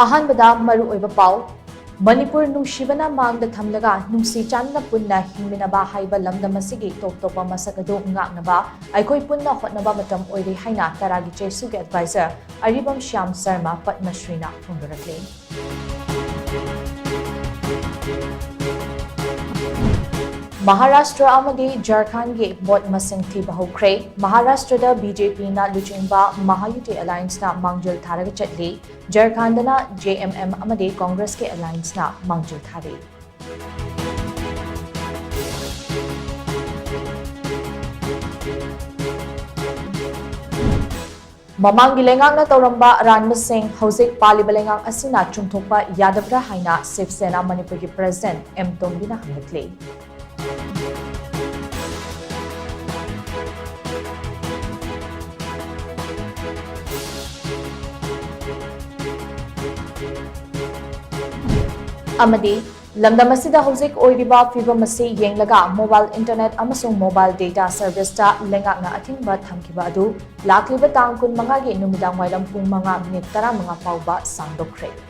ꯑꯍꯥꯟꯕꯗ ꯃꯔꯨꯑꯣꯏꯕ ꯄꯥꯎ Manipur nungsibana mangda thamlaga nungsi channa punna hingminaba haiba lamdam asigi top-topa masak adu ngaknaba aikoi punna hotnaba matam oiri haina taragi chesugi advisor Aribam Shyam Sarma Padma Shrina phongdorakle. Maharashtra amadi Jharkhand ge bot masing thiba hokre. Maharashtra da BJP na luchingba Mahayuti Alliance na mangjul tharaga chatli. Jharkhand na JMM amadi Congress ke Alliance na mangjul thari. Mamangi lengang na tauramba Ranma Singh hauzik paliba lengang asina chungthokpa yadabra haina Shiv Sena Manipur ki President TOMTV na hangakle. Amadi lamdam asida hauzik oiriba fibam asi yenglaga mobile internet amasung mobile data service ta lengakna athingba thamkiba adu lakliba tang kun manga gi numidang wailam pung manga minute 15 pauba sangdokre.